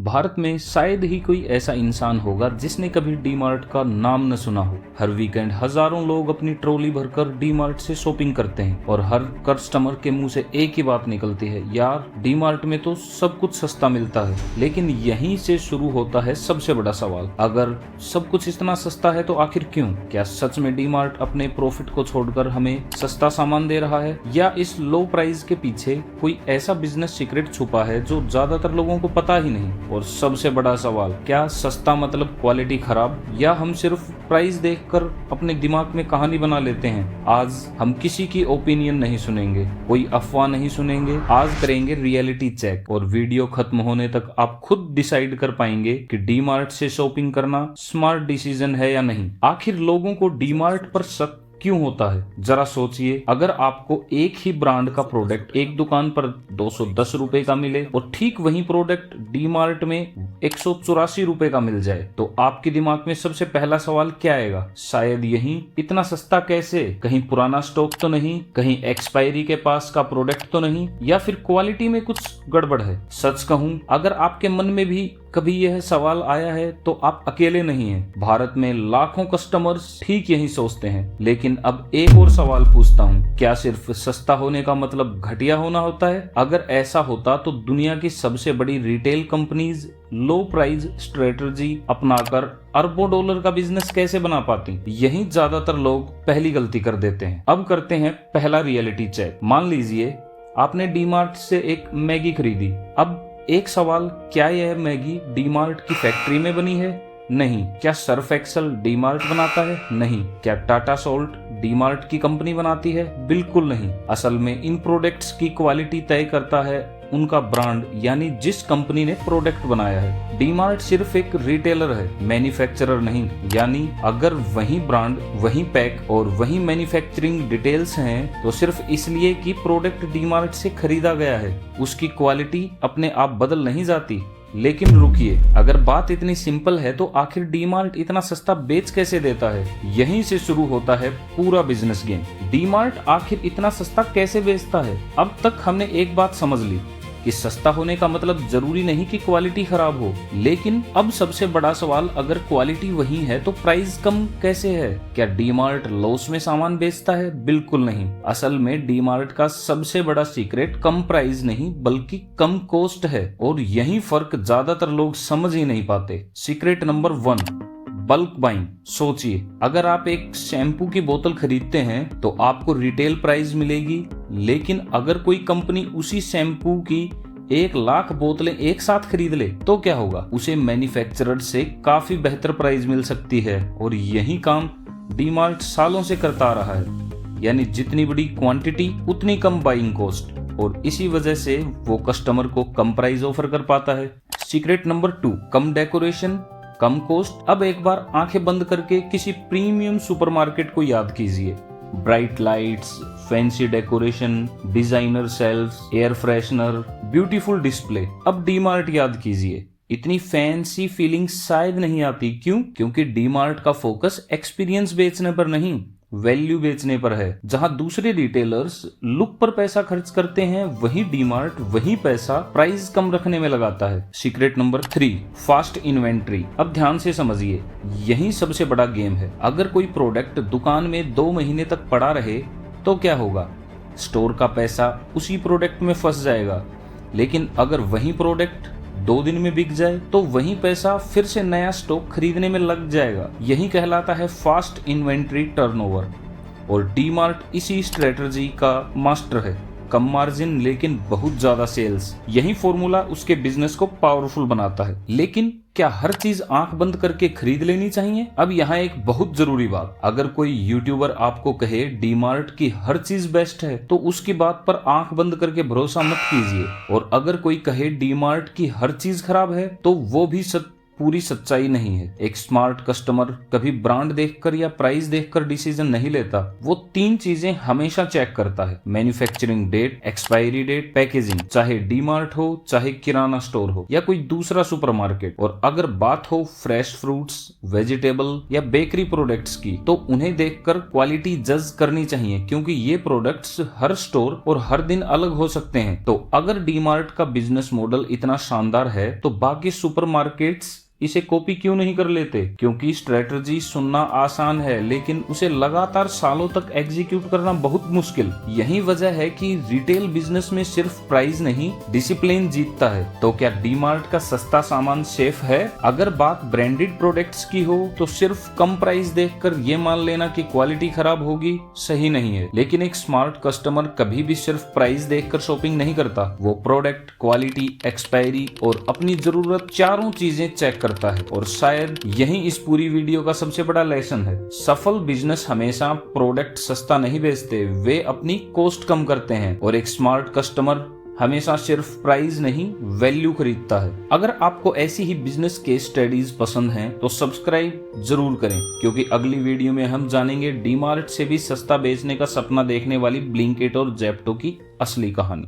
भारत में शायद ही कोई ऐसा इंसान होगा जिसने कभी डी मार्ट का नाम न सुना हो। हर वीकेंड हजारों लोग अपनी ट्रॉली भरकर डी मार्ट से शॉपिंग करते हैं और हर कस्टमर के मुंह से एक ही बात निकलती है, यार डी मार्ट में तो सब कुछ सस्ता मिलता है। लेकिन यहीं से शुरू होता है सबसे बड़ा सवाल, अगर सब कुछ इतना सस्ता है तो आखिर क्यों? क्या सच में डी मार्ट अपने प्रॉफिट को छोड़कर हमें सस्ता सामान दे रहा है, या इस लो प्राइस के पीछे कोई ऐसा बिजनेस सीक्रेट छुपा है जो ज्यादातर लोगों को पता ही नहीं? और सबसे बड़ा सवाल, क्या सस्ता मतलब क्वालिटी खराब, या हम सिर्फ प्राइस देखकर अपने दिमाग में कहानी बना लेते हैं? आज हम किसी की ओपिनियन नहीं सुनेंगे, कोई अफवाह नहीं सुनेंगे, आज करेंगे रियलिटी चेक। और वीडियो खत्म होने तक आप खुद डिसाइड कर पाएंगे कि डी मार्ट से शॉपिंग करना स्मार्ट डिसीजन है या नहीं। आखिर लोगों को डी मार्ट पर शक क्यों होता है? जरा सोचिए, अगर आपको एक ही ब्रांड का प्रोडक्ट एक दुकान पर 210 रुपए का मिले और ठीक वही प्रोडक्ट डी मार्ट में 184 रुपए का मिल जाए, तो आपके दिमाग में सबसे पहला सवाल क्या आएगा? शायद यही, इतना सस्ता कैसे? कहीं पुराना स्टॉक तो नहीं, कहीं एक्सपायरी के पास का प्रोडक्ट तो नहीं, या फिर क्वालिटी में कुछ गड़बड़ है? सच कहूं, अगर आपके मन में भी कभी यह सवाल आया है तो आप अकेले नहीं हैं। भारत में लाखों कस्टमर्स ठीक यही सोचते हैं। लेकिन अब एक और सवाल पूछता हूँ, क्या सिर्फ सस्ता होने का मतलब घटिया होना होता है? अगर ऐसा होता तो दुनिया की सबसे बड़ी रिटेल कंपनीज लो प्राइस स्ट्रेटजी अपनाकर अरबों डॉलर का बिजनेस कैसे बना पाती? यही ज्यादातर लोग पहली गलती कर देते हैं। अब करते हैं पहला रियलिटी चेक। मान लीजिए आपने डी मार्ट से एक मैगी खरीदी। अब एक सवाल, क्या यह मैगी डी मार्ट की फैक्ट्री में बनी है? नहीं। क्या सर्फ एक्सल डी मार्ट बनाता है? नहीं। क्या टाटा सोल्ट डी मार्ट की कंपनी बनाती है? बिल्कुल नहीं। असल में इन प्रोडक्ट्स की क्वालिटी तय करता है उनका ब्रांड, यानी जिस कंपनी ने प्रोडक्ट बनाया है। डी मार्ट सिर्फ एक रिटेलर है, मैन्युफैक्चरर नहीं। यानी अगर वही ब्रांड, वही पैक और वही मैन्युफैक्चरिंग डिटेल्स हैं, तो सिर्फ इसलिए कि प्रोडक्ट डी मार्ट से खरीदा गया है, उसकी क्वालिटी अपने आप बदल नहीं जाती। लेकिन रुकिए, अगर बात इतनी सिंपल है तो आखिर डी मार्ट इतना सस्ता बेच कैसे देता है? यहीं से शुरू होता है पूरा बिजनेस गेम। डी मार्ट आखिर इतना सस्ता कैसे बेचता है? अब तक हमने एक बात समझ ली कि सस्ता होने का मतलब जरूरी नहीं कि क्वालिटी खराब हो। लेकिन अब सबसे बड़ा सवाल, अगर क्वालिटी वही है तो प्राइस कम कैसे है? क्या डी मार्ट लॉस में सामान बेचता है? बिल्कुल नहीं। असल में डी मार्ट का सबसे बड़ा सीक्रेट कम प्राइस नहीं बल्कि कम कॉस्ट है, और यही फर्क ज्यादातर लोग समझ ही नहीं पाते। Secret number 1, bulk buying. सोचिए, अगर आप एक शैम्पू की बोतल खरीदते हैं तो आपको रिटेल प्राइस मिलेगी, लेकिन अगर कोई कंपनी उसी शैम्पू की 1,00,000 बोतलें एक साथ खरीद ले तो क्या होगा? उसे मैन्युफैक्चरर से काफी बेहतर प्राइस मिल सकती है। और यही काम डी मार्ट सालों से करता आ रहा है, यानी जितनी बड़ी क्वांटिटी उतनी कम बाइंग कॉस्ट, और इसी वजह से वो कस्टमर को कम प्राइस ऑफर कर पाता है। सीक्रेट नंबर 2, कम डेकोरेशन कम कॉस्ट। अब एक बार आंखें बंद करके किसी प्रीमियम सुपरमार्केट को याद कीजिए। Bright lights, fancy decoration, designer shelves, air freshener, beautiful display. अब डी मार्ट याद कीजिए, इतनी फैंसी फीलिंग शायद नहीं आती। क्यों? क्योंकि डी मार्ट का फोकस एक्सपीरियंस बेचने पर नहीं, वैल्यू बेचने पर है। जहां दूसरे रिटेलर्स लुक पर पैसा खर्च करते हैं, वही डी मार्ट वही पैसा प्राइस कम रखने में लगाता है। Secret number 3, fast inventory. अब ध्यान से समझिए, यही सबसे बड़ा गेम है। अगर कोई प्रोडक्ट दुकान में 2 महीने तक पड़ा रहे तो क्या होगा? स्टोर का पैसा उसी प्रोडक्ट में फंस जाएगा। लेकिन अगर वही प्रोडक्ट 2 दिन में बिक जाए तो वही पैसा फिर से नया स्टॉक खरीदने में लग जाएगा। यही कहलाता है फास्ट इन्वेंट्री टर्नओवर, और डी मार्ट इसी स्ट्रेटजी का मास्टर है। कम मार्जिन लेकिन बहुत ज्यादा सेल्स, यही फॉर्मूला उसके बिजनेस को पावरफुल बनाता है। लेकिन क्या हर चीज आंख बंद करके खरीद लेनी चाहिए? अब यहाँ एक बहुत जरूरी बात, अगर कोई यूट्यूबर आपको कहे डी मार्ट की हर चीज बेस्ट है तो उसकी बात पर आंख बंद करके भरोसा मत कीजिए। और अगर कोई कहे डी मार्ट की हर चीज खराब है तो वो भी पूरी सच्चाई नहीं है। एक स्मार्ट कस्टमर कभी ब्रांड देखकर या प्राइस देखकर डिसीजन नहीं लेता, वो 3 चीजें हमेशा चेक करता है: manufacturing date, expiry date, packaging. चाहे डीमार्ट हो, चाहे किराना स्टोर हो या कोई दूसरा सुपरमार्केट। और अगर बात हो फ्रेश फ्रूट्स, वेजिटेबल या बेकरी प्रोडक्ट्स की, तो उन्हें देखकर क्वालिटी जज करनी चाहिए, क्योंकि ये प्रोडक्ट्स हर स्टोर और हर दिन अलग हो सकते हैं। तो अगर डीमार्ट का बिजनेस मॉडल इतना शानदार है, तो बाकी सुपरमार्केट्स इसे कॉपी क्यों नहीं कर लेते? क्योंकि स्ट्रेटजी सुनना आसान है, लेकिन उसे लगातार सालों तक एग्जीक्यूट करना बहुत मुश्किल। यही वजह है कि रिटेल बिजनेस में सिर्फ प्राइस नहीं, डिसिप्लिन जीतता है। तो क्या डीमार्ट का सस्ता सामान सेफ है? अगर बात ब्रांडेड प्रोडक्ट्स की हो, तो सिर्फ कम प्राइस देखकर ये मान लेना कि क्वालिटी खराब होगी सही नहीं है। लेकिन एक स्मार्ट कस्टमर कभी भी सिर्फ प्राइस देखकर शॉपिंग नहीं करता। वो प्रोडक्ट, क्वालिटी, एक्सपायरी और अपनी जरूरत, चारों चीजें चेक करता है। और शायद यही इस पूरी वीडियो का सबसे बड़ा लेसन है। सफल बिजनेस हमेशा प्रोडक्ट सस्ता नहीं बेचते, वे अपनी कॉस्ट कम करते हैं। और एक स्मार्ट कस्टमर हमेशा सिर्फ प्राइस नहीं, वैल्यू खरीदता है। अगर आपको ऐसी ही बिजनेस केस स्टडीज पसंद हैं, तो सब्सक्राइब जरूर करें, क्योंकि अगली वीडियो में हम जानेंगे डीमार्ट से भी सस्ता बेचने का सपना देखने वाली ब्लिंकिट और जेप्टो की असली कहानी।